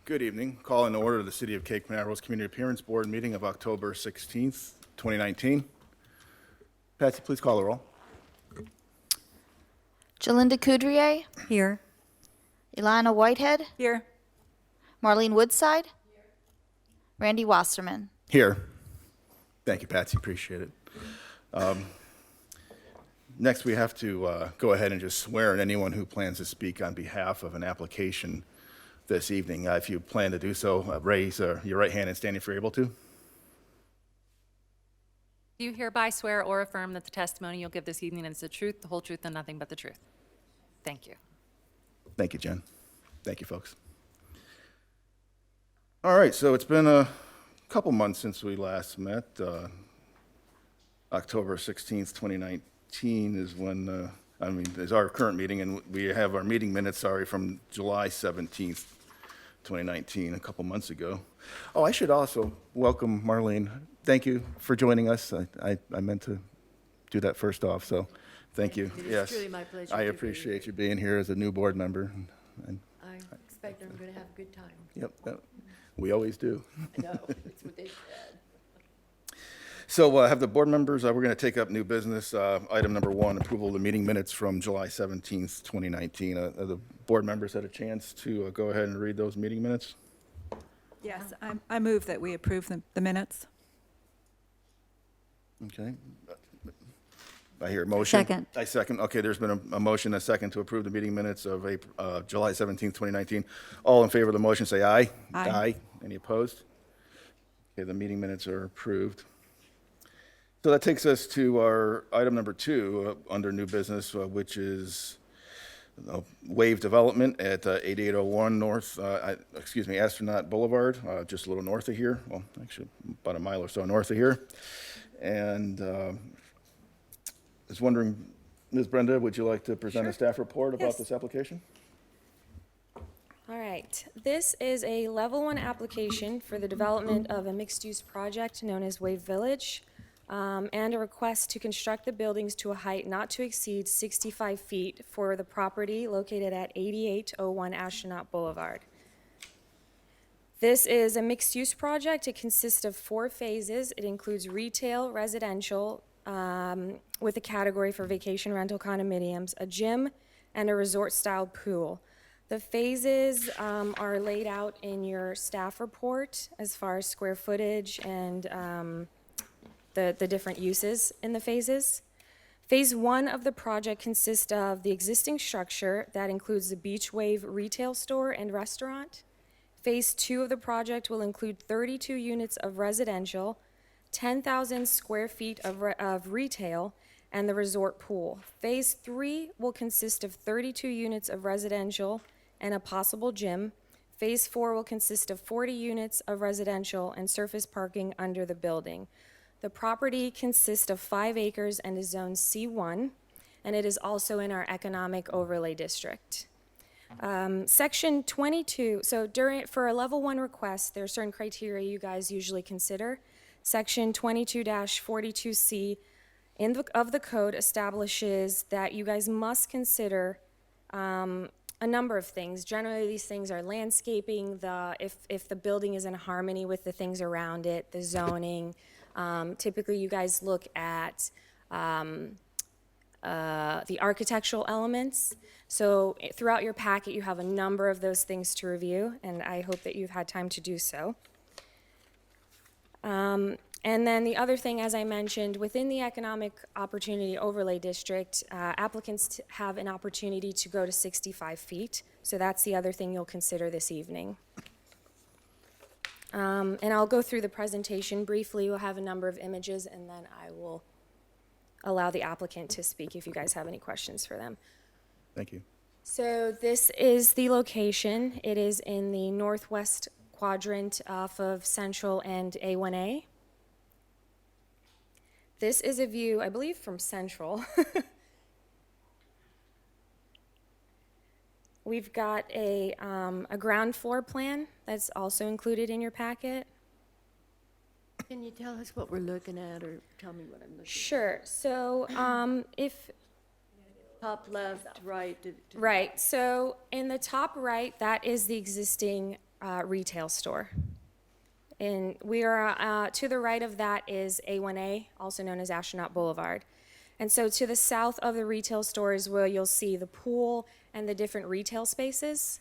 Good evening. Call in order the City of Cape Canaveral's Community Appearance Board meeting of October 16th, 2019. Patsy, please call the roll. Jalinda Coudrier, Here. Ilana Whitehead, Here. Marlene Woodside, Randy Wasserman. Here. Thank you, Patsy. Appreciate it. Next, we have to go ahead and just swear in anyone who plans to speak on behalf of an application this evening. If you plan to do so, raise your right hand and stand if you're able to. Do you hereby swear or affirm that the testimony you'll give this evening is the truth, the whole truth, and nothing but the truth? Thank you. Thank you, Jen. Thank you, folks. All right, so it's been a couple months since we last met. October 16th, 2019 is when, is our current meeting, and we have our meeting minutes, from July 17th, 2019, a couple months ago. Oh, I should also welcome Marlene. Thank you for joining us. I meant to do that first off, so thank you. It is Yes, truly my pleasure I to be appreciate you being here as a new board member. And I expect I'm going to have a good time. Yep, we always do. I know, that's what they said. So have the board members, we're going to take up new business. Item number 1, approval of the meeting minutes from July 17th, 2019. The board members had a chance to go ahead and read those meeting minutes? Yes, I move that we approve the minutes. Okay. I hear a motion. Second. I second. Okay, there's been a motion, a second to approve the meeting minutes of July 17th, 2019. All in favor of the motion, say aye. Aye. Any opposed? Okay, the meeting minutes are approved. So that takes us to our item number 2 under new business, which is wave development at 8801 North, Astronaut Boulevard, just a little north of here. Well, actually, about a mile or so north of here. And I was wondering, Ms. Brenda, would you like to present a staff report about Yes. this application? All right, this is a level 1 application for the development of a mixed-use project known as Wave Village, and a request to construct the buildings to a height not to exceed 65 feet for the property located at 8801 Astronaut Boulevard. This is a mixed-use project. It consists of 4 phases. It includes retail, residential, with a category for vacation rental condominiums, a gym, and a resort-style pool. The phases are laid out in your staff report as far as square footage and the different uses in the phases. Phase 1 of the project consists of the existing structure that includes the Beach Wave retail store and restaurant. Phase 2 of the project will include 32 units of residential, 10,000 square feet of retail, and the resort pool. Phase 3 will consist of 32 units of residential and a possible gym. Phase 4 will consist of 40 units of residential and surface parking under the building. The property consists of 5 acres and is zoned C1, and it is also in our economic overlay district. Section 22, so for a level 1 request, there are certain criteria you guys usually consider. Section 22-42C of the code establishes that you guys must consider a number of things. Generally, these things are landscaping, if the building is in harmony with the things around it, the zoning. Typically, you guys look at the architectural elements. So throughout your packet, you have a number of those things to review, and I hope that you've had time to do so. And then the other thing, as I mentioned, within the Economic Opportunity Overlay District, applicants have an opportunity to go to 65 feet. So that's the other thing you'll consider this evening. And I'll go through the presentation briefly. We'll have a number of images, and then I will allow the applicant to speak if you guys have any questions for them. Thank you. So this is the location. It is in the northwest quadrant off of Central and A1A. This is a view, I believe, from Central. We've got a ground floor plan that's also included in your packet. Can you tell us what we're looking at, or tell me what I'm looking at? Sure. So if Top left, right. right, so in the top right, that is the existing retail store. And we are, to the right of that is A1A, also known as Astronaut Boulevard. And so to the south of the retail store is where you'll see the pool and the different retail spaces.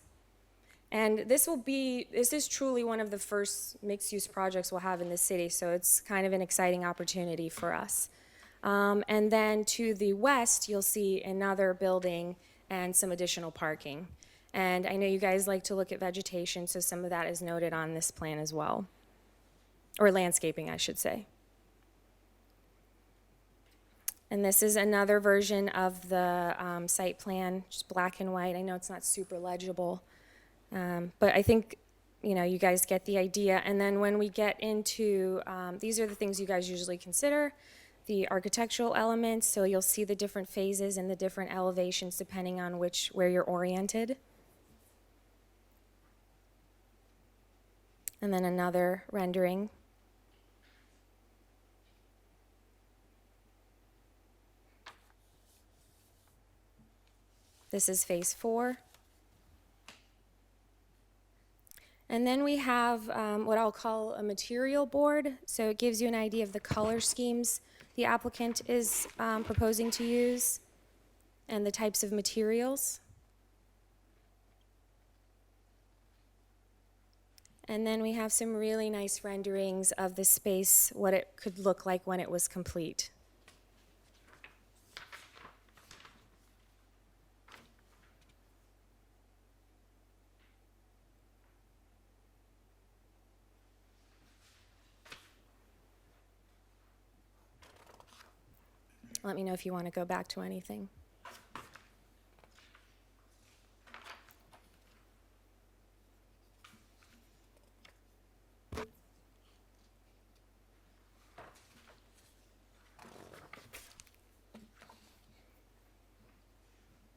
And this is truly one of the first mixed-use projects we'll have in the city, so it's kind of an exciting opportunity for us. And then to the west, you'll see another building and some additional parking. And I know you guys like to look at vegetation, so some of that is noted on this plan as well. Or landscaping, I should say. And this is another version of the site plan, just black and white. I know it's not super legible, but I think, you know, you guys get the idea. And then when we get into, these are the things you guys usually consider, the architectural elements. So you'll see the different phases and the different elevations depending on where you're oriented. And then another rendering. This is phase 4. And then we have what I'll call a material board. So it gives you an idea of the color schemes the applicant is proposing to use and the types of materials. And then we have some really nice renderings of the space, what it could look like when it was complete. Let me know if you want to go back to anything.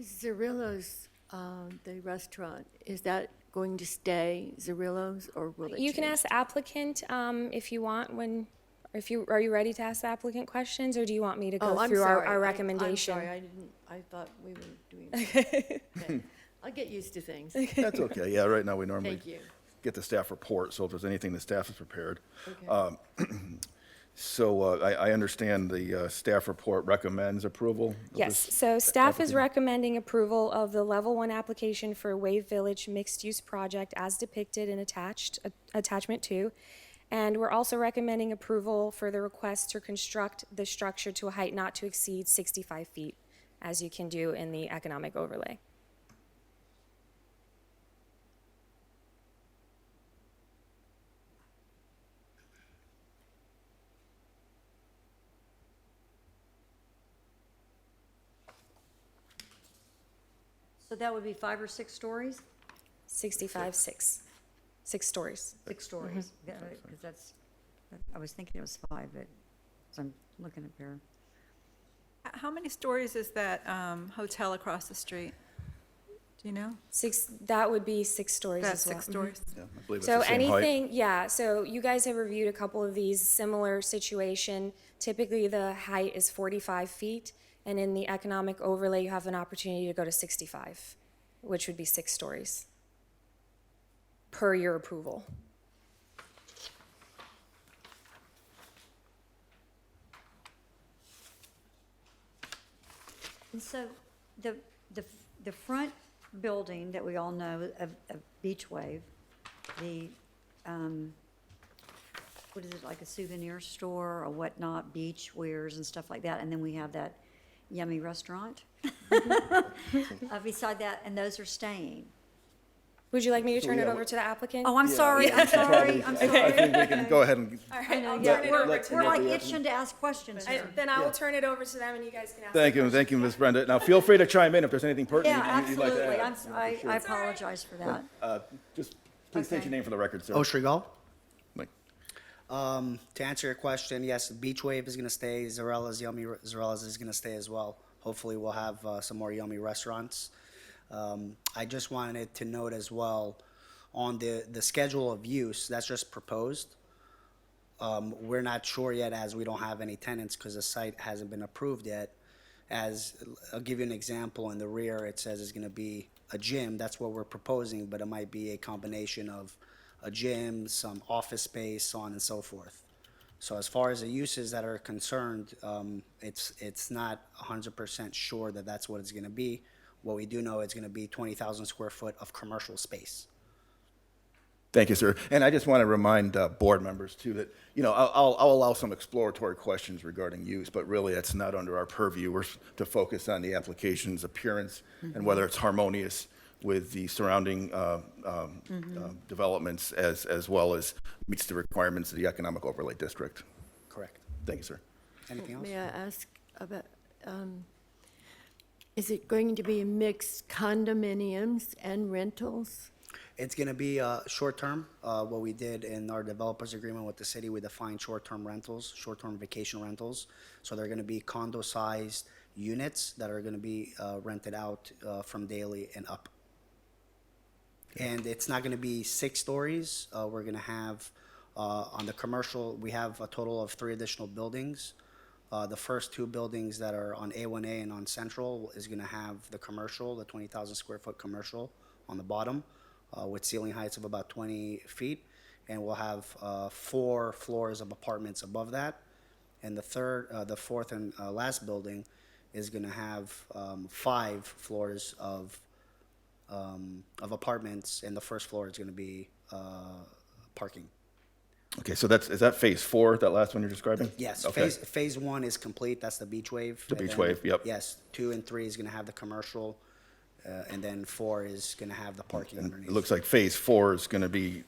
Zerillo's, the restaurant, is that going to stay Zerillo's or will it You can change? ask the applicant if you want are you ready to ask the applicant questions, or do you want me to go Oh, I'm through sorry. our recommendation? I'm sorry, I thought we were doing that. Okay. I'll get used to things. That's okay. Yeah, right now we normally Thank you. get the staff report, so if there's anything the staff has prepared. Okay. So I understand the staff report recommends approval? of Yes, this so staff is applicant? recommending approval of the Level 1 application for Wave Village mixed-use project as depicted in attachment 2. And we're also recommending approval for the request to construct the structure to a height not to exceed 65 feet, as you can do in the economic overlay. So that would be 5 or 6 stories? 65, 6 stories. 6 stories, because that's, I was thinking it was 5, but, so I'm looking up here. How many stories is that hotel across the street? Do you know? That would be 6 stories That's as well. 6 stories. Yeah, I believe it's So the same height. anything, yeah, so you guys have reviewed a couple of these similar situation. Typically, the height is 45 feet, and in the economic overlay, you have an opportunity to go to 65, which would be 6 stories per your approval. And so the front building that we all know of Beach Wave, the, what is it, like a souvenir store or whatnot, beach wares and stuff like that, and then we have that yummy restaurant beside that, and those are staying. Would you like me to turn it over to the applicant? Oh, I'm sorry, I'm sorry, I'm I sorry. think we can go ahead and, All right, I'll Yeah, turn it over let- to We're them. like itching to ask questions here. Then I will turn it over to them, and you guys can ask. thank you, Ms. Brenda. Now, feel free to chime in if there's anything pertinent Yeah, you'd like to absolutely, add. I apologize for that. Just please state Okay. your name for the record, sir. Oshrigal. Like, To answer your question, yes, Beach Wave is going to stay. Zarella's is going to stay as well. Hopefully, we'll have some more yummy restaurants. I just wanted to note as well on the schedule of use. That's just proposed. We're not sure yet, as we don't have any tenants because the site hasn't been approved yet. As I'll give you an example, in the rear it says it's going to be a gym. That's what we're proposing, but it might be a combination of a gym, some office space, so on and so forth. So as far as the uses that are concerned, it's not 100% sure that that's what it's going to be. What we do know, it's going to be 20,000 square foot of commercial space. Thank you, sir. And I just want to remind board members, too, that, I'll allow some exploratory questions regarding use, but really that's not under our purview. We're to focus on the application's appearance and whether it's harmonious with the surrounding developments as well as meets the requirements of the economic overlay district. Correct. Thank you, sir. Anything else? May I ask about, is it going to be mixed condominiums and rentals? It's going to be short-term. What we did in our developers agreement with the city, we defined short-term rentals, short-term vacation rentals. So they're going to be condo-sized units that are going to be rented out from daily and up. And it's not going to be 6 stories. We're going to have, on the commercial, we have a total of 3 additional buildings. The first 2 buildings that are on A1A and on Central is going to have the commercial, the 20,000 square foot commercial on the bottom. With ceiling heights of about 20 feet, and we'll have 4 floors of apartments above that. And the fourth and last building is going to have 5 floors of apartments, and the first floor is going to be parking. Okay, so is that phase 4, that last one you're describing? Yes, Okay. phase 1 is complete. That's the beach wave. The And beach then- wave, yep. Yes, 2 and 3 is going to have the commercial, and then 4 is going to have the parking underneath. It looks like phase 4 is going to be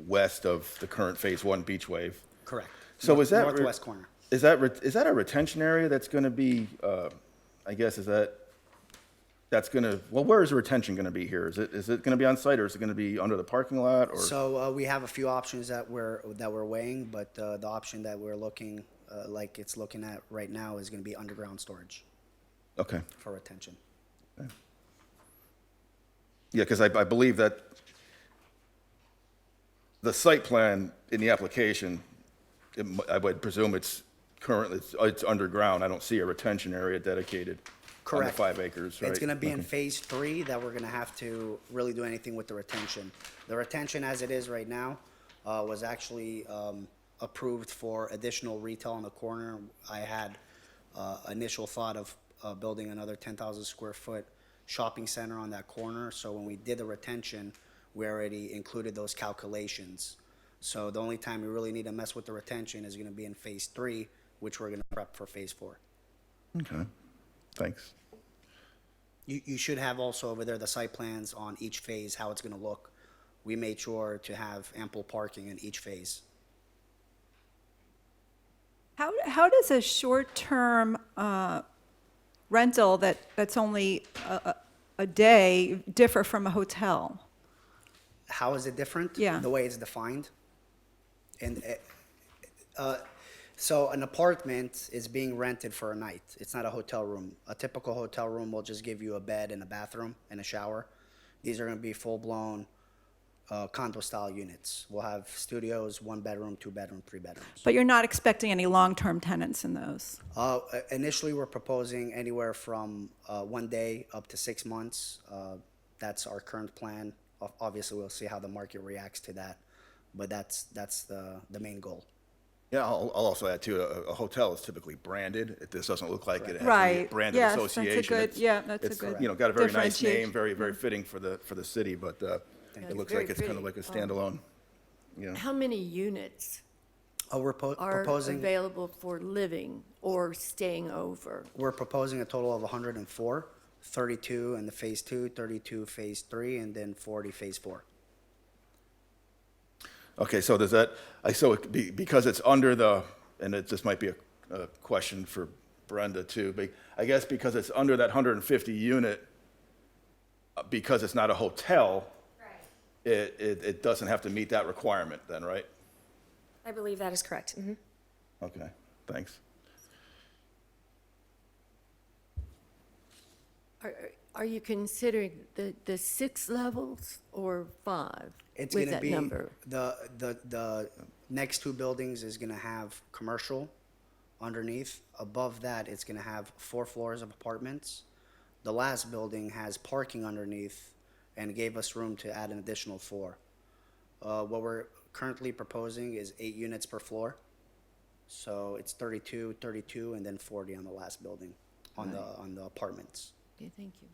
west of the current phase 1 beach wave. Correct. So is that Northwest corner. Is that a retention area that's going to be? I guess that's going to. Well, where is the retention going to be here? Is it going to be on site or is it going to be under the parking lot? Or So we have a few options that we're weighing, but the option that we're looking at right now is going to be underground storage okay, for retention. yeah, because I believe that the site plan in the application, I would presume it's currently it's underground. I don't see a retention area dedicated. Correct. On the 5 acres, right? It's going to be in Okay. phase 3 that we're going to have to really do anything with the retention. The retention as it is right now was actually approved for additional retail on the corner. I had initial thought of building another 10,000 square foot shopping center on that corner. So when we did the retention, we already included those calculations. So the only time we really need to mess with the retention is going to be in phase 3, which we're going to prep for phase 4. Okay, thanks. You should have also over there the site plans on each phase, how it's going to look. We made sure to have ample parking in each phase. How does a short-term rental that's only a day differ from a hotel? How is it different? Yeah. The way it's defined. And so an apartment is being rented for a night. It's not a hotel room. A typical hotel room will just give you a bed and a bathroom and a shower. These are going to be full-blown condo-style units. We'll have studios, 1 bedroom, 2 bedroom, 3 bedrooms. But you're not expecting any long-term tenants in those? Initially, we're proposing anywhere from 1 day up to 6 months. That's our current plan. Obviously, we'll see how the market reacts to that, but that's the main goal. Yeah, I'll also add too, a hotel is typically branded. This doesn't look like it has any Right. branded Yes, that's a association. good- It's- yeah, that's a it's, good got a very nice differentiation. name, very, very fitting for the city, but it looks very like it's kind of pretty. like a standalone, you know. How many units We're are proposing available for living or staying over? We're proposing a total of 104, 32 in the phase 2, 32 phase 3, and then 40 phase 4. Okay, so does that, because it's under and this might be a question for Brenda too, but I guess because it's under that 150 unit, because it's not a hotel, it doesn't have to meet that requirement then, right? I believe that is correct. Mhm. Okay, thanks. Are you considering the 6 levels or 5 It's with going to that be, number? the next 2 buildings is going to have commercial underneath. Above that, it's going to have 4 floors of apartments. The last building has parking underneath and gave us room to add an additional 4. What we're currently proposing is 8 units per floor. So it's 32, 32, and then 40 on the last building, on the apartments. Okay, thank you.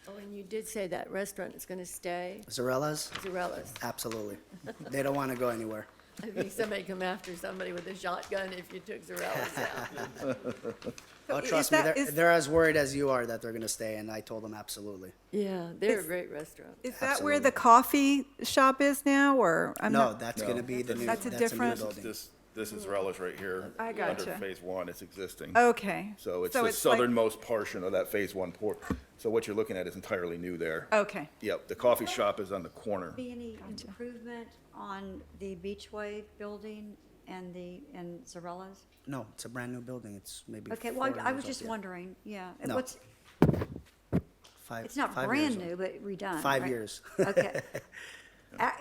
Oh, and you did say that restaurant is going to stay, Zarella's? Zarella's. Absolutely. They don't want to go anywhere. I think somebody come after somebody with a shotgun if you took Zarella's out. Oh, is trust me, that- they're, is- they're as worried as you are that they're going to stay, and I told them absolutely. Yeah, they're a Is- great restaurant. Is that where Absolutely. the coffee shop is now, or? I'm No, not- that's going to be the new, That's a that's a new different- building. This is Relish right here. I Under gotcha. phase one, it's existing. Okay. So it's So the it's like- southernmost portion of that phase one port. So what you're looking at is entirely new there. Okay. Yep, the coffee shop is on the corner. Be any improvement on the Beach Wave building and Zarella's? No, it's a brand-new building. It's maybe Okay, well, 4 I years was old, just yeah. wondering, yeah. No. What's, it's not 5 brand years old. new, but redone, 5 right? years. Okay.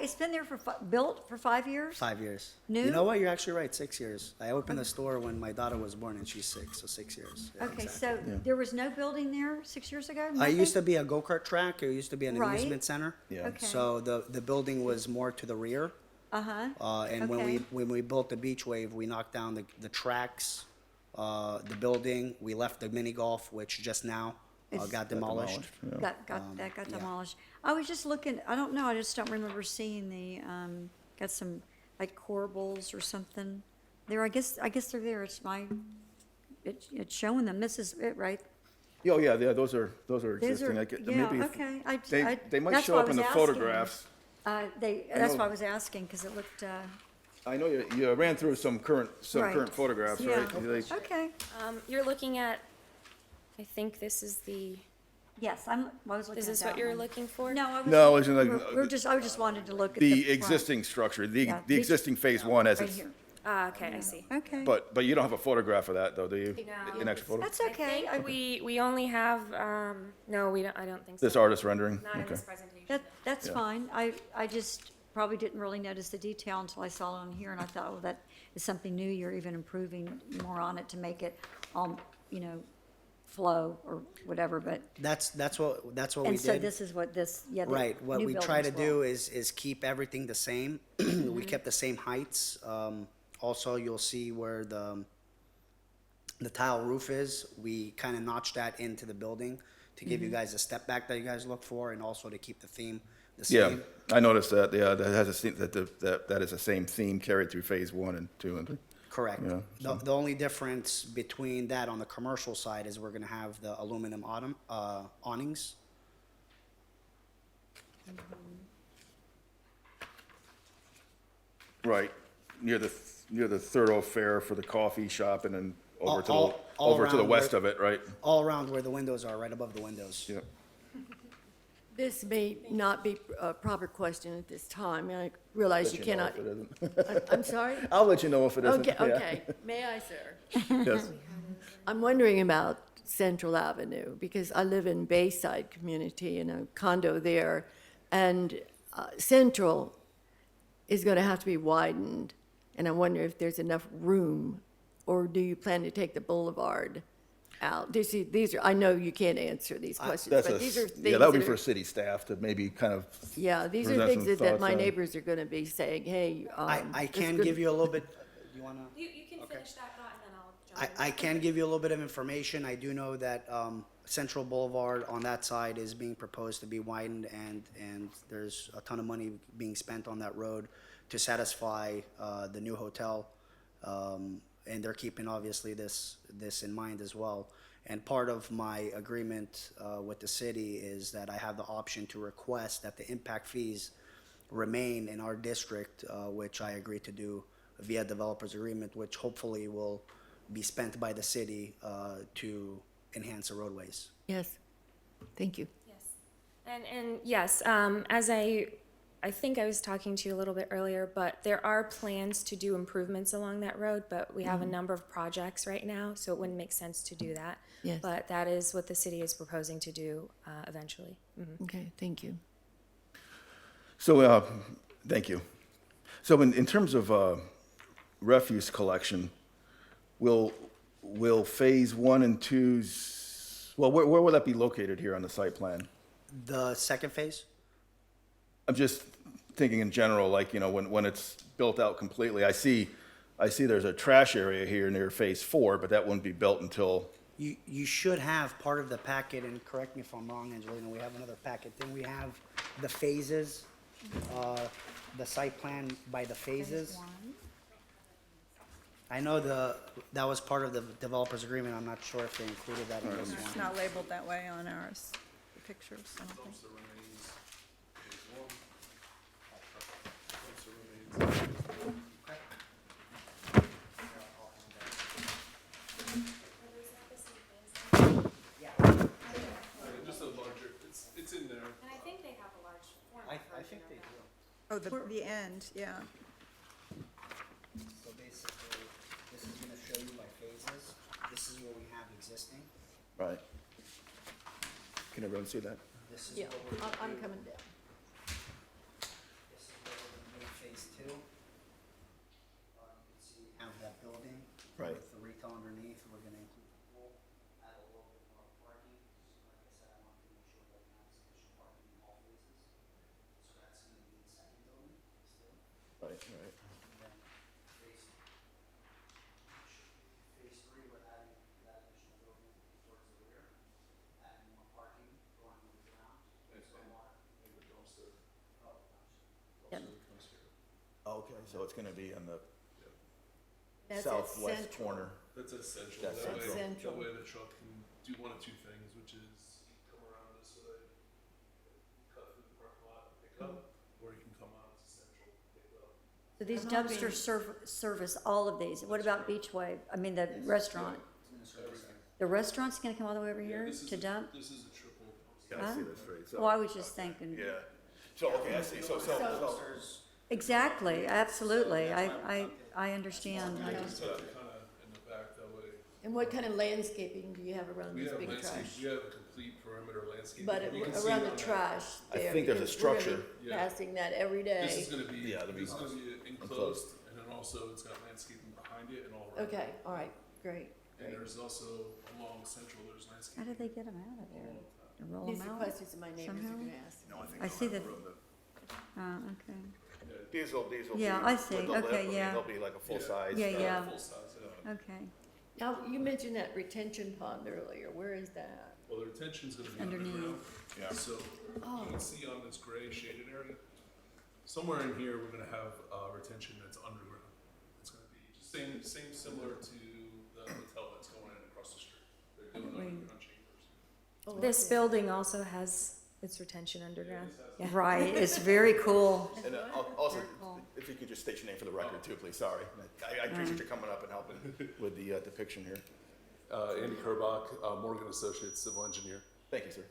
It's been there built for 5 years? 5 years. New? You know what? You're actually right, 6 years. I opened the store when my daughter was born, and she's 6, so 6 years. Yeah, Okay, exactly. so there was no building there 6 years ago? I used to Nothing? be a go-kart track. It used to be an Right. amusement center. Yeah. Okay. So the building was more to the rear. Uh-huh. And Okay. when we built the Beach Wave, we knocked down the tracks, the building. We left the mini golf, which just now It's- got demolished. Yeah. That got yeah. demolished. I was just looking, I don't know, I just don't remember seeing got some, like corbels or something there. I guess they're there. It's showing them. This is it, right? Oh, yeah, those are Those existing. are, Maybe yeah, if- okay. They might that's show why I up in was the asking. photographs. That's know- why I was asking, because it looked, I know you ran through some current Right. photographs, Yeah. right? Like- okay. You're looking at, I think this is the, Yes, I was looking at is this that what you're one. looking for? No, I was. No, it's in the- I just wanted to look at the The front. existing structure, the Yeah, the existing phase one as Right it's, here. Ah, okay, I see. Okay. but you don't have a photograph of that though, do you? No. An actual photo? That's I okay. think we only have, no, we don't, I don't think so. This artist rendering? Not in Okay. this presentation. That's Yeah. fine. I just probably didn't really notice the detail until I saw it on here, and I thought, well, that is something new. You're even improving more on it to make it, flow or whatever, but, That's what we and so did. this is what this, yeah. the Right, what new we try to buildings will. do is keep everything the same. We kept the same heights. Also, you'll see where the tile roof is. We kind of notched that into the building to give you guys a step back that you guys look for, and also to keep the theme the Yeah, same. I noticed that, yeah, that has a, that is the same theme carried through phase one and two and three. Correct. Yeah, The only difference between that on the commercial side is we're gonna have the aluminum awnings. Right, near the thoroughfare for the coffee shop and then over to the, All over to the around west where- of it, right? All around where the windows are, right above the windows. Yeah. This may not be a proper question at this time. I realize you Let you know cannot. if it isn't. I'm sorry? I'll let you know if it isn't. Okay, yeah. okay. May I, sir? Yes. I'm wondering about Central Avenue, because I live in Bayside community in a condo there, and Central is going to have to be widened, and I wonder if there's enough room, or do you plan to take the boulevard out? These are, I know you can't answer these questions, That's but a, these are things yeah, that would be are- for city staff to maybe kind of, Yeah, these are present things some that thoughts my on. neighbors are going to be saying, hey. I this can could- give you a little bit, you wanna? You can finish that thought and then I'll jump in. I can give you a little bit of information. I do know that Central Boulevard on that side is being proposed to be widened, and there's a ton of money being spent on that road to satisfy the new hotel. And they're keeping obviously this in mind as well. And part of my agreement with the city is that I have the option to request that the impact fees remain in our district, which I agreed to do via developer's agreement, which hopefully will be spent by the city to enhance the roadways. Yes, thank you. Yes. And yes, as I think I was talking to you a little bit earlier, but there are plans to do improvements along that road, but we have a number of projects right now, so it wouldn't make sense to do that. Yes. But that is what the city is proposing to do eventually. Okay, thank you. so, thank you. So in terms of refuse collection, will will phase 1 and 2's, well, where will that be located here on the site plan? The second phase? I'm just thinking in general, like, you know, when it's built out completely, I see there's a trash area here near phase 4, but that wouldn't be built until, You should have part of the packet, and correct me if I'm wrong, Angelina, we have another packet. Then we have the phases, the site plan by the phases. I know that was part of the developer's agreement. I'm not sure if they included that in this It's one. not labeled that way on ours, the pictures, I don't think. Just a larger, it's in there. And I think they have a large I think they do. Oh, the end, yeah. So basically, this is gonna show you by phases. This is what we have existing. right? Can everyone see that? This is Yeah, what we're gonna I'm do. coming down. This is what we're gonna do in phase 2. You can see we have that building. Right. With the retail underneath. We're gonna include the pool, add a little bit more parking. Like I said, I want to make sure that we have sufficient parking in all phases. So that's gonna be the second building still. Right, right. And then phase 3, we're adding that additional building towards the rear, adding more parking, going underground, some water. Okay, so it's gonna be on the That's at southwest Central. corner. That's essential. That's That way, central. that way the truck can do one of two things, which is you can come around this way, cut through the parking lot, pick up, or you can come out to Central, pick up. So these dumpsters service all of these. What about Beachway? I mean, the restaurant? The restaurant's gonna come all the way over here to dump? This is a triple. Yeah, I see this straight, so. Well, I was just thinking, Yeah, so, okay, I see, so, exactly, absolutely. I understand. I just, Tuck it kind of in the back, that way. And what kind of landscaping do you have around We this have big landscape, trash? we have a complete perimeter landscape. But You can see around it the on that. trash I there. think there's a because we're gonna structure. be Yeah. Passing that every This day. is gonna be, Yeah, it'll be this is gonna be enclosed, and then also it's got landscaping behind it and all around. Okay, all right, great, And great. there's also along Central, there's how landscaping. did they get them out of there? They roll These them are out? questions that my neighbors are somehow? gonna ask. I see that, oh, okay. These will be. Yeah, I see. with the lift, Okay, I mean, yeah. They'll be like a full-size. Yeah, yeah, Full size, yeah. okay. Now, you mentioned that retention pond earlier. Where is that? Well, the retention's gonna be Underneath. underground. Yeah. So you can see on this gray shaded area, somewhere in here, we're gonna have retention that's underground. It's gonna be similar to the hotel that's going in across the street. They're doing underground chambers. Oh, This okay. building also has its retention underground. Yeah. Right, it's very cool. And also, if you could just state your name for the record too, please, sorry. I appreciate you coming up and helping with the depiction here. Andy Kerbach, Morgan Associates, civil engineer. Thank you, sir.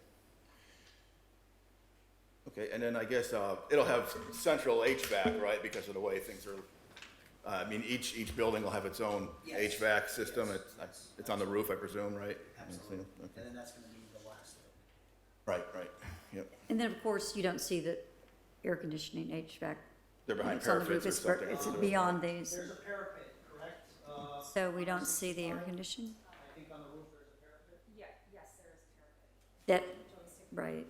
Okay, and then I guess it'll have central HVAC, right, because of the way things are, I mean, each building will have its own Yes. HVAC system. It's on the roof, I presume, right? Absolutely. Okay. And then that's gonna be the last. Right, yep. And then, of course, you don't see the air conditioning HVAC. They're behind It's on the roof. parapets or something. It's beyond these, There's a parapet, correct? so we don't see the air conditioning? I think on the roof there's a parapet. Yeah, yes, there is a parapet. That, right.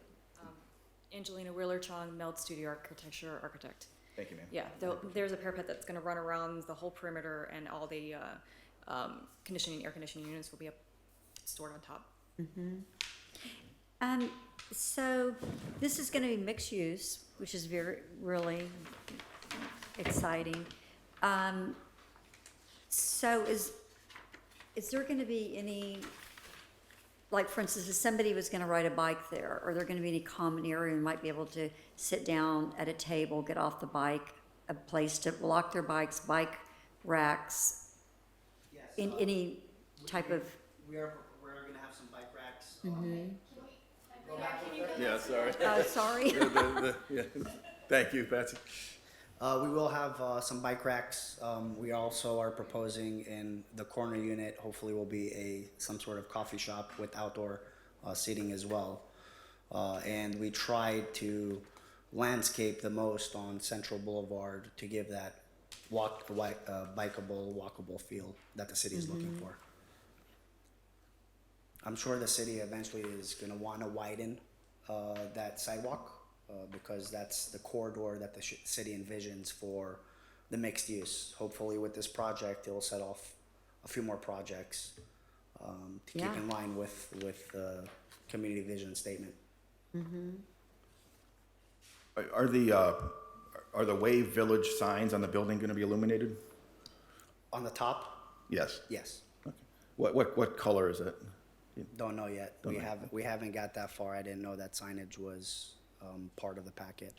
Angelina Wheeler-Chong, Meld Studio Architecture Architect. Thank you, ma'am. Yeah, there's a parapet that's gonna run around the whole perimeter, and all the air conditioning units will be up, stored on top. So this is gonna be mixed use, which is really exciting. So is there gonna be any, like, for instance, if somebody was gonna ride a bike there, are there gonna be any common area and might be able to sit down at a table, get off the bike, a place to lock their bikes, bike racks, Yes. in any type of, We're gonna have some bike racks. Yeah, sorry. sorry. Yeah. Thank you, Patsy. We will have some bike racks. We also are proposing in the corner unit, hopefully will be some sort of coffee shop with outdoor seating as well. And we tried to landscape the most on Central Boulevard to give that bikeable, walkable feel that the city is looking for. I'm sure the city eventually is gonna wanna widen, that sidewalk, because that's the corridor that the city envisions for the mixed use. Hopefully with this project, it'll set off a few more projects, to keep Yeah. in line with the community vision statement. Are the Wave Village signs on the building going to be illuminated? On the top, Yes. yes. Okay. What color is it? Don't know yet. Don't We know. haven't got that far. I didn't know that signage was, part of the packet.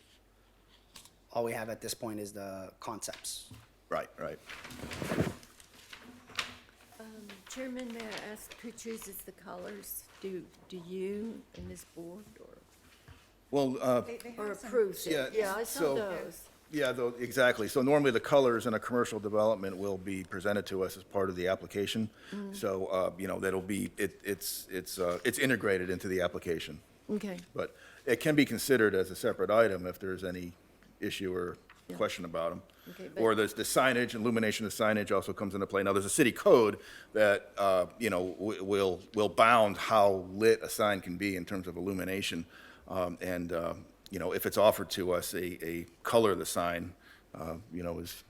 All we have at this point is the concepts. Right, right. Chairman, may I ask who chooses the colors? Do you and this board Well, or approves it? Yeah, I saw so- those. yeah, though, exactly. So normally the colors in a commercial development will be presented to us as part of the application. So, that'll be, it's integrated into the application. Okay, But it can be considered as a separate item if there's any issue or question about them. Okay, but- Or the signage, illumination of signage also comes into play. Now, there's a city code that, will bound how lit a sign can be in terms of illumination. If it's offered to us, a color of the sign, is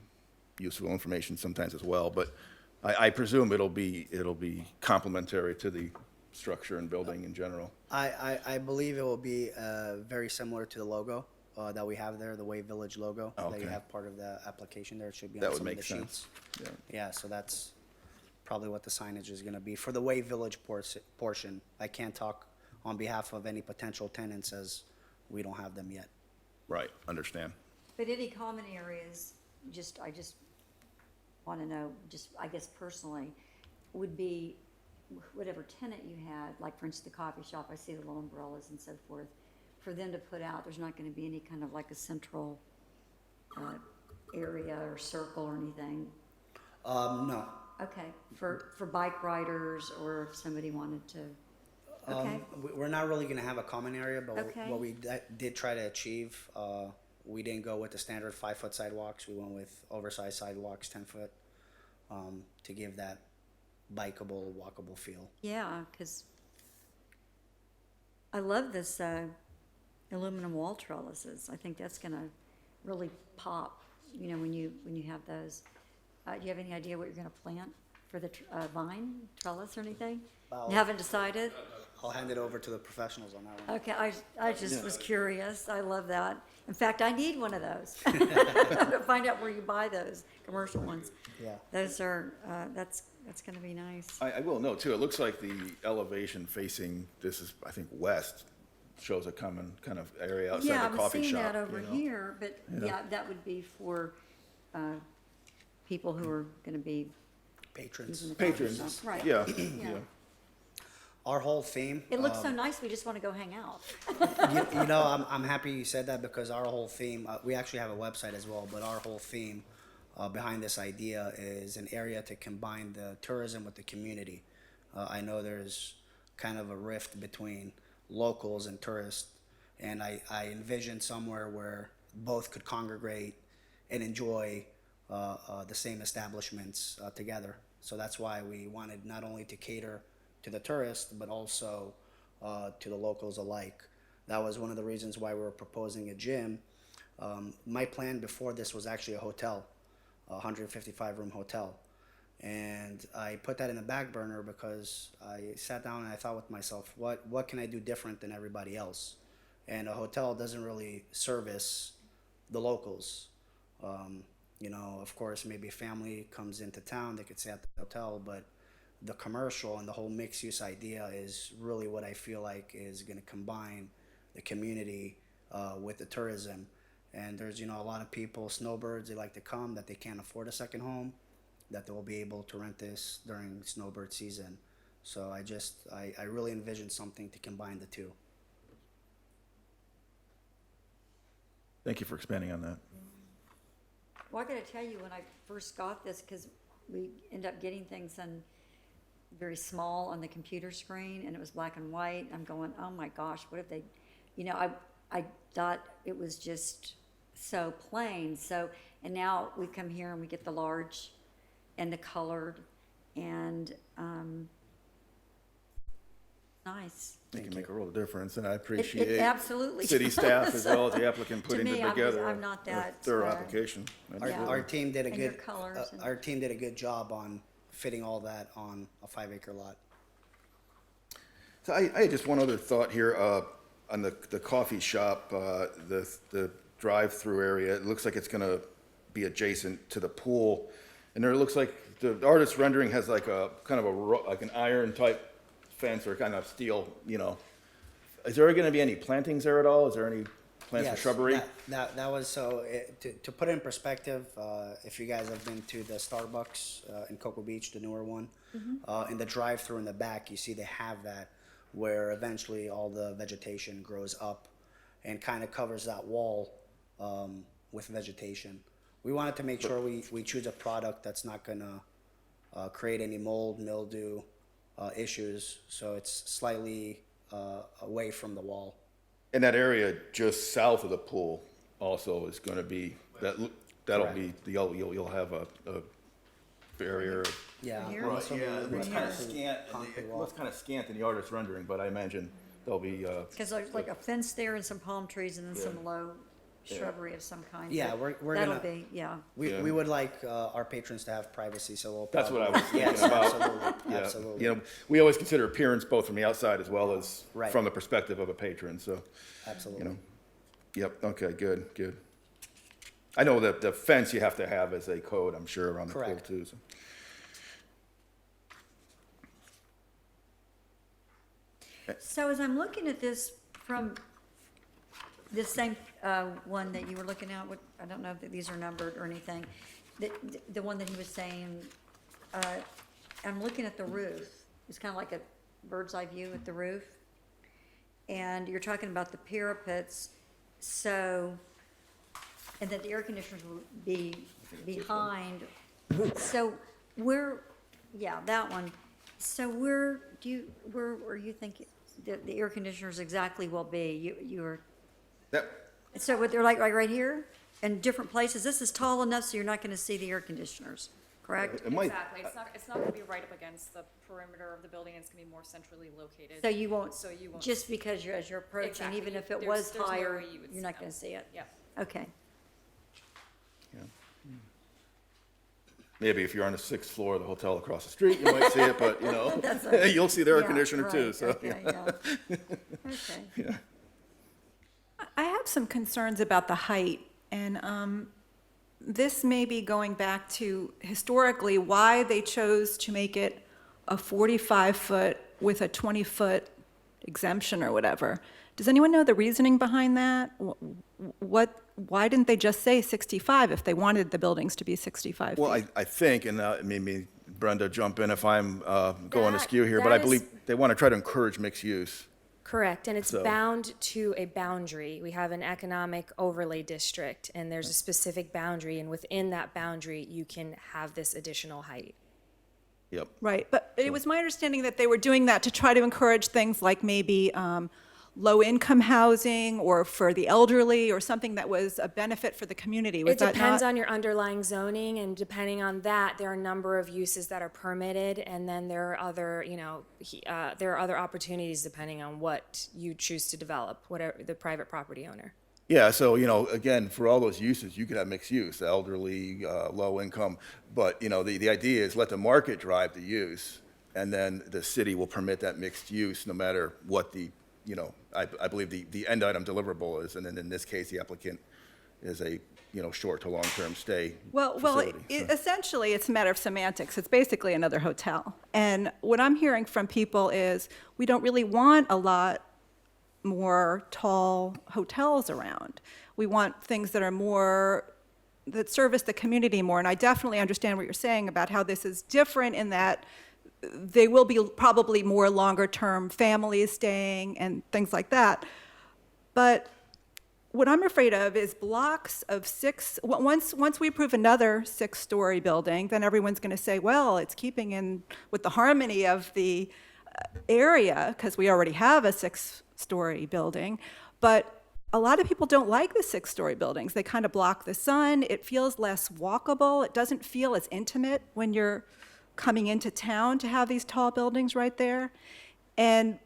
useful information sometimes as well. But I presume it'll be complementary to the structure and building in general. I believe it will be, very similar to the logo, that we have there, the Wave Village logo. That you Okay. have part of the application there. It should be That on would some of make the sense. sheets. Yeah. Yeah, so that's probably what the signage is gonna be. For the Wave Village portion, I can't talk on behalf of any potential tenants as we don't have them yet. Right, understand. But any common areas, I just want to know, I guess personally, would be whatever tenant you had, like for instance, the coffee shop, I see the little umbrellas and so forth, for them to put out, there's not going to be any kind of like a central area or circle or anything. No. Okay, for bike riders or if somebody wanted to, okay. We're not really gonna have a common area, but Okay. what we did try to achieve, we didn't go with the standard 5-foot sidewalks. We went with oversized sidewalks, 10-foot, to give that bikeable, walkable feel. Yeah, because I love this aluminum wall trellises. I think that's gonna really pop, when you have those. Do you have any idea what you're gonna plant for the vine trellis or anything? You haven't decided? I'll hand it over to the professionals on that one. Okay, I just was curious. I love that. In fact, I need one of those. To find out where you buy those commercial ones. Yeah. Those are, that's gonna be nice. I will note too, it looks like the elevation facing, this is, I think, west, shows a common kind of area outside Yeah, I the was coffee seeing shop. that over you know. here, but yeah, that would be for people who are gonna be Patrons. using the coffee Patrons, shop. Right. yeah, Yeah. yeah. Our whole theme. It looks so nice, we just wanna go hang out. I'm happy you said that because our whole theme, we actually have a website as well, but our whole theme behind this idea is an area to combine the tourism with the community. I know there's kind of a rift between locals and tourists, and I envision somewhere where both could congregate and enjoy the same establishments together. So that's why we wanted not only to cater to the tourists, but also to the locals alike. That was one of the reasons why we were proposing a gym. My plan before this was actually a hotel, a 155-room hotel. And I put that in the back burner because I sat down and I thought with myself, what can I do different than everybody else? And a hotel doesn't really service the locals. Of course, maybe a family comes into town, they could stay at the hotel, but the commercial and the whole mixed use idea is really what I feel like is going to combine the community with the tourism. And there's, a lot of people, snowbirds, they like to come that they can't afford a second home, that they will be able to rent this during snowbird season. So I really envision something to combine the two. Thank you for expanding on that. Well, I gotta tell you, when I first got this, because we end up getting things in very small on the computer screen, and it was black and white, I'm going, oh my gosh, what if they, I thought it was just so plain, and now we come here and we get the large and the colored, and nice. It can make a world of difference, and I It appreciate absolutely city does. staff as well as the applicant putting me, together I'm not a that, thorough uh, application. Our, Yeah. our team did a And your good, colors and- our team did a good job on fitting all that on a 5-acre lot. So I had just one other thought here, on the coffee shop, the drive-through area. It looks like it's gonna be adjacent to the pool. And there it looks like the artist rendering has like a, kind of a, like an iron type fence or kind of steel, you know. Is there gonna be any plantings there at all? Is there any plants or Yes, shrubbery? That was, so, to put it in perspective, if you guys have been to the Starbucks in Cocoa Beach, the newer one, in the drive-through in the back, you see they have that, where eventually all the vegetation grows up and kind of covers that wall with vegetation. We wanted to make sure we choose a product that's not gonna create any mold, mildew issues, so it's slightly away from the wall. And that area just south of the pool also is gonna be, that'll Correct. be, you'll have a barrier. Yeah. Here? and this will be Yeah, it looks kind of concrete- scant, concrete it wall. looks kind of scant in the artist rendering, but I imagine there'll be, Because there's like a fence there and some palm trees and then some Yeah. low shrubbery of some kind. Yeah, but we're that'll gonna- be, yeah. Yeah. We would like our patrons to have privacy, so we'll. that's what I probably- was thinking Yes, about. absolutely, Yeah, absolutely. you know, we always consider appearance both from the outside as well as Right. from the perspective of a patron, so, you Absolutely. know. Yep, okay, good, good. I know that the fence you have to have as a code, I'm sure, around the pool Correct. too, so. So as I'm looking at this from this same one that you were looking at, I don't know if these are numbered or anything, the one that he was saying, I'm looking at the roof. It's kind of like a bird's eye view at the roof. And you're talking about the parapets, so, and that the air conditioners will be behind. So where, yeah, that one. So where are you thinking that the air conditioners exactly will be? You're, That, so what they're like right here? In different places? This is tall enough so you're not gonna see the air conditioners, correct? it might, Exactly, it's not gonna be right up against the perimeter of the building, it's gonna be more centrally located. So you won't, So you won't- just because as you're approaching, Exactly. even if it There's- was there's no higher, way you would you're see not them. gonna see it? Yeah. Okay. maybe if you're on the 6th floor of the hotel across the street, you might see it, but, you know, That's a- you'll see the air Yeah, conditioner too, right, so. okay, yeah. Okay. I have some concerns about the height, and this may be going back to historically why they chose to make it a 45-foot with a 20-foot exemption or whatever. Does anyone know the reasoning behind that? Why didn't they just say 65 if they wanted the buildings to be 65 feet? Well, I think, and maybe Brenda, jump in if I'm going That- askew here, but I that is- believe they want to try to encourage mixed use. Correct, and it's So- bound to a boundary. We have an economic overlay district, and there's a specific boundary, and within that boundary, you can have this additional height. Yep. Right, but it was my understanding that they were doing that to try to encourage things like maybe low-income housing or for the elderly or something that was a benefit for the community. Was It that depends not? on your underlying zoning, and depending on that, there are a number of uses that are permitted, and then there are other, there are other opportunities depending on what you choose to develop, whatever the private property owner. Yeah, so, again, for all those uses, you could have mixed use, elderly, low income. But, the idea is let the market drive the use, and then the city will permit that mixed use no matter what the, I believe the end item deliverable is. And then in this case, the applicant is a, short to long-term stay Well, facility. So- essentially, it's a matter of semantics. It's basically another hotel. And what I'm hearing from people is, we don't really want a lot more tall hotels around. We want things that are more, that service the community more. And I definitely understand what you're saying about how this is different in that they will be probably more longer-term families staying and things like that. But what I'm afraid of is blocks of once we approve another 6-story building, then everyone's going to say, well, it's keeping in with the harmony of the area, because we already have a 6-story building. But a lot of people don't like the 6-story buildings. They kind of block the sun. It feels less walkable. It doesn't feel as intimate when you're coming into town to have these tall buildings right there. And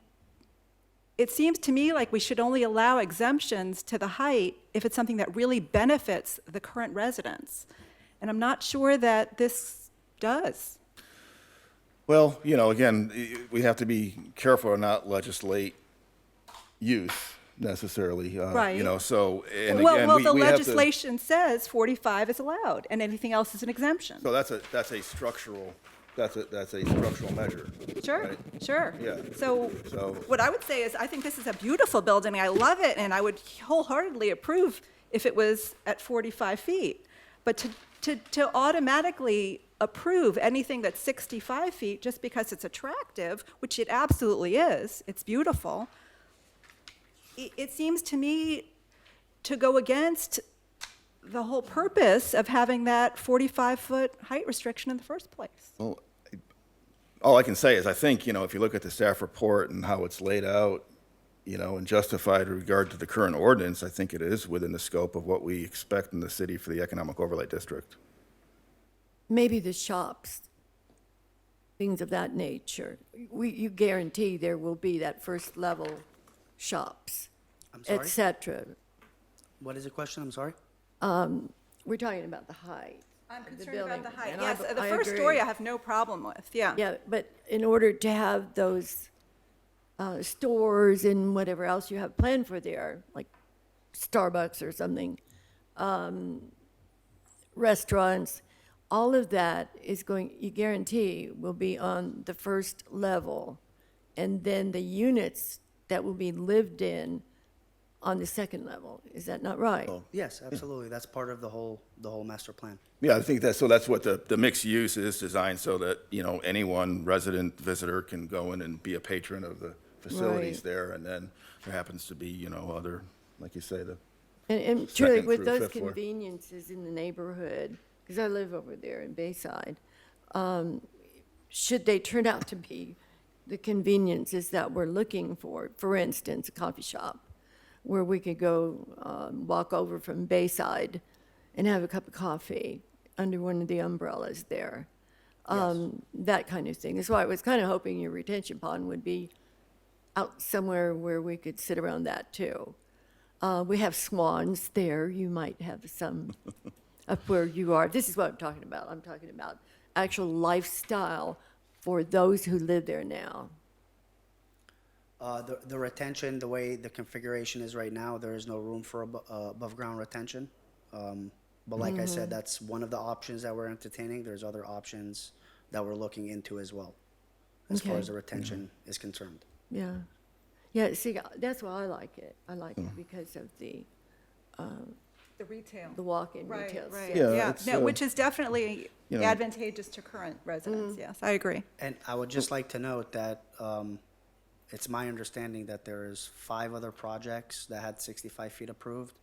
it seems to me like we should only allow exemptions to the height if it's something that really benefits the current residents. And I'm not sure that this does. Well, again, we have to be careful to not legislate use necessarily. Right. So, and Well, again, well, the we have to. legislation says 45 is allowed, and anything else is an exemption. So that's a structural measure. Sure, right? sure. Yeah. So So- what I would say is, I think this is a beautiful building. I love it, and I would wholeheartedly approve if it was at 45 feet. But to automatically approve anything that's 65 feet just because it's attractive, which it absolutely is, it's beautiful, it seems to me to go against the whole purpose of having that 45-foot height restriction in the first place. Well, all I can say is I think, if you look at the staff report and how it's laid out, and justified in regard to the current ordinance, I think it is within the scope of what we expect in the city for the economic overlay district. Maybe the shops, things of that nature. You guarantee there will be that first level shops, I'm sorry? et cetera. What is the question? I'm sorry? We're talking about the height. I'm of the concerned about the building, height. and Yes, the I first agree. story I have no problem with, yeah. Yeah, but in order to have those stores and whatever else you have planned for there, like Starbucks or something, restaurants, all of that is you guarantee will be on the first level. And then the units that will be lived in on the second level. Is that not right? Yes, absolutely. That's part of the whole master plan. Yeah, I think that's what the mixed use is designed so that, anyone, resident, visitor can go in and be a patron of the facilities Right. there. And then there happens to be, other, like you say, And truly, second with through those fifth floor. conveniences in the neighborhood, because I live over there in Bayside, should they turn out to be the conveniences that we're looking for instance, a coffee shop, where we could go walk over from Bayside and have a cup of coffee under one of the umbrellas there. That kind of thing. That's why I was kind of hoping your retention pond would be out somewhere where we could sit around that too. We have swans there. You might have some up where you are. This is what I'm talking about. I'm talking about actual lifestyle for those who live there now. The retention, the way the configuration is right now, there is no room for above-ground retention. But like I said, that's one of the options that we're entertaining. There's other options that we're looking into as well, as far Okay. as the retention is concerned. Yeah. Yeah, see, that's why I like it. I like it because of the The walk-in Right, retail. right, Yeah, yeah, it's, no, which is definitely you know- advantageous to current residents, yes, I agree. And I would just like to note that it's my understanding that there is 5 other projects that had 65 feet approved.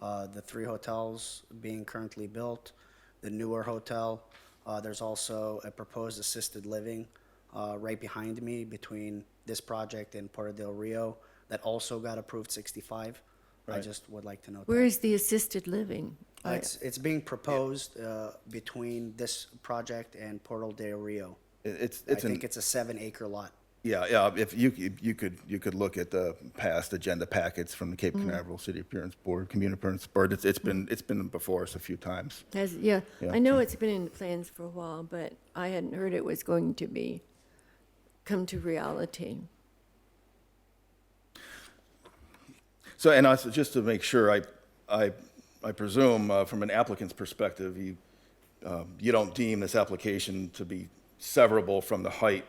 The 3 hotels being currently built, the newer hotel. There's also a proposed assisted living right behind me between this project and Puerto del Rio that also got approved 65. I Right. just would like to note Where that. is the assisted living? It's being proposed between this project and Puerto del Rio. It's I an think it's a 7-acre lot. Yeah, if you could look at the past agenda packets from the Cape Canaveral City Appearance Board, Community Appearance Board. It's been before us a few times. Yeah, Yeah. I know it's been in the plans for a while, but I hadn't heard it was going to come to reality. So, and also, just to make sure, I presume from an applicant's perspective, you don't deem this application to be severable from the height,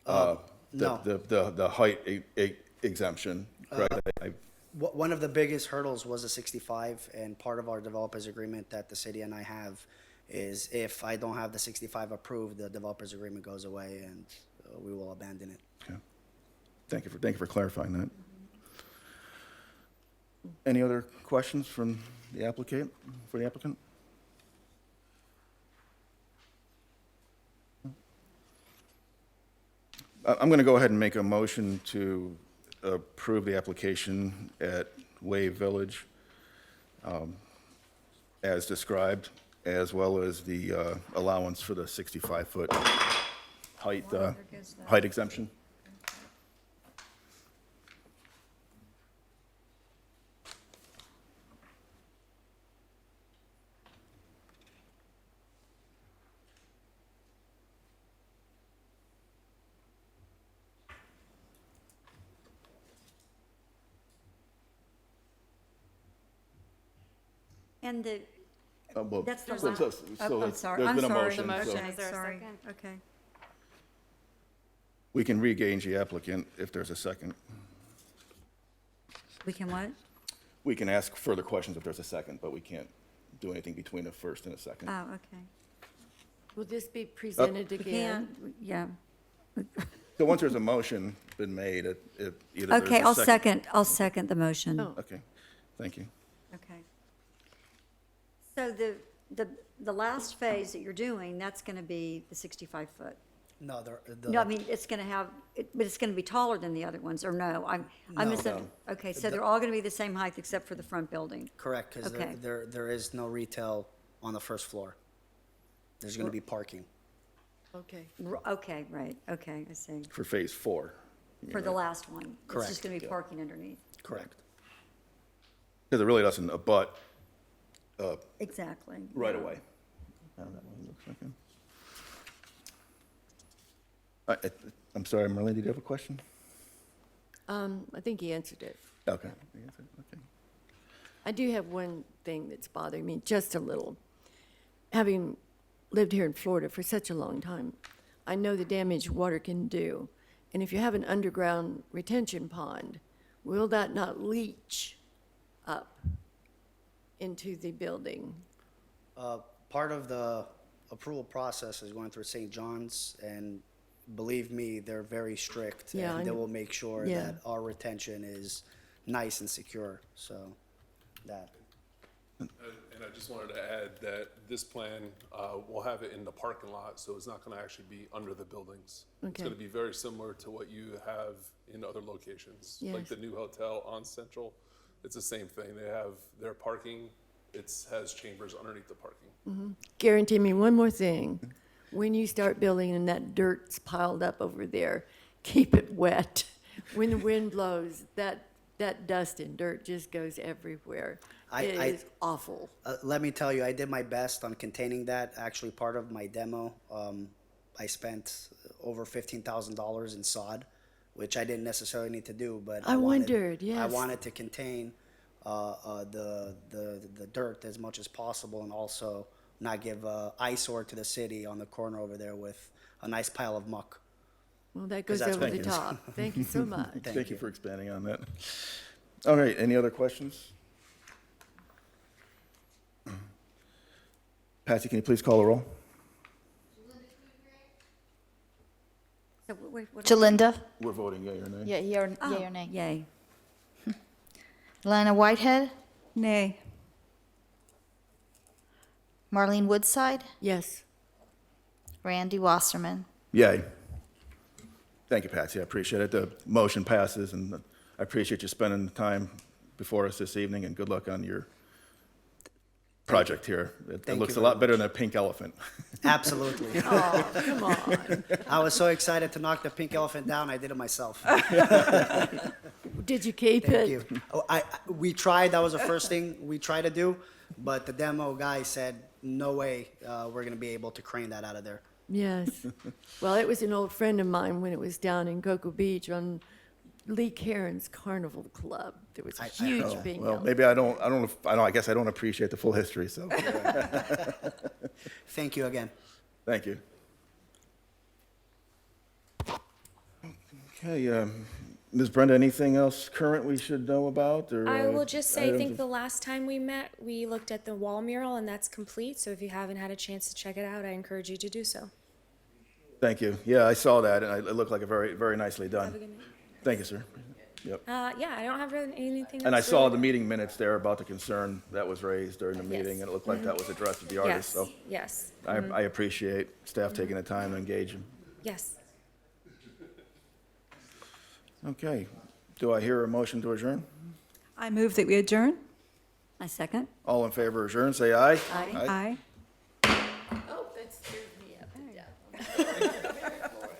No. the height exemption, correct? One of the biggest hurdles was a 65, and part of our developers agreement that the city and I have is if I don't have the 65 approved, the developers agreement goes away and we will abandon it. Okay. Thank you for clarifying that. Any other questions from the applicant, for the applicant? I'm going to go ahead and make a motion to approve the application at Wave Village as described, as well as the allowance for the 65-foot height exemption. And the, Well, that's the so- last. so- Oh, so I'm it's- sorry, there's I'm been a sorry. motion, so- Okay, Is there a sorry. second? Okay. We can re-gauge the applicant if there's a second. We can what? We can ask further questions if there's a second, but we can't do anything between a first and a second. Oh, okay. Will this be presented We again? can, yeah. So once there's a motion been made, either there's Okay, a I'll second the motion. Oh. Okay, thank you. Okay. So the last phase that you're doing, that's gonna be the 65-foot? No, No, I mean, it's gonna have, but it's gonna be taller than the other ones, or no? I'm No. missing. Okay, so they're all gonna be the same height except for the front building? correct, because Okay. there is no retail on the first floor. There's going to be parking. Okay. Okay, right, okay, I see. For phase 4. For the last one? It's Correct. just gonna be parking underneath? Correct. Because it really doesn't abut Exactly. right away. How that one looks like it. I'm sorry, Marlene, did you have a question? I think he answered it. Okay. Okay. I do have one thing that's bothering me just a little. Having lived here in Florida for such a long time, I know the damage water can do. And if you have an underground retention pond, will that not leach up into the building? Part of the approval process is going through St. John's, and believe me, they're very strict. Yeah, I And they know. will make sure Yeah. that our retention is nice and secure, so that. And I just wanted to add that this plan, we'll have it in the parking lot, so it's not gonna actually be under the buildings. It's Okay. gonna be very similar to what you have in other locations. Like Yes. the new hotel on Central, it's the same thing. They have their parking, has chambers underneath the parking. Guarantee me one more thing. When you start building and that dirt's piled up over there, keep it wet. When the wind blows, that dust and dirt just goes everywhere. It I- is awful. Let me tell you, I did my best on containing that. Actually, part of my demo, I spent over $15,000 in sod, which I didn't necessarily need to do, but I wanted- wondered, I yes. wanted to contain the dirt as much as possible, and also not give eyesore to the city on the corner over there with a nice pile of muck. Well, that goes that's over what the it is. top. Thank you so much. Thank you for expanding on that. All right, any other questions? Patsy, can you please call the roll? So wait, what? Jalinda? We're voting yea or nay. Yeah, yea or Oh, nay? Yay. Ilana Whitehead? Nay. Marlene Woodside? Yes. Randy Wasserman? Yay. Thank you, Patsy, I appreciate it. The motion passes, and I appreciate you spending the time before us this evening, and good luck on your project here. It Thank looks you a lot very better than a pink elephant. Absolutely. Oh, come on. I was so excited to knock the pink elephant down, I did it myself. Did you keep Thank it? you. Oh, we tried, that was the first thing we tried to do, but the demo guy said, no way, we're gonna be able to crane that out of there. Yes. Well, it was an old friend of mine when it was down in Cocoa Beach on Lee Caron's Carnival Club. There was a huge Oh, pink well, elephant. maybe I guess I don't appreciate the full history, so, Thank you again. thank you. Okay, Ms. Brenda, anything else current we should know about, or? I will just say, I items think of- the last time we met, we looked at the wall mural, and that's complete. So if you haven't had a chance to check it out, I encourage you to do so. Thank you. Yeah, I saw that, and it looked like a very, very nicely done. Have a good night. Thank you, sir. Yep. Yeah, I don't have really anything else. And I saw really. the meeting minutes there about the concern that was raised during the meeting, Yes. and it looked like that was addressed with the artist, Yes, so yes, I appreciate staff taking the time to engage him. yes. Okay, do I hear a motion to adjourn? I move that we adjourn. I second. All in favor of adjourn, say aye. Aye. Aye.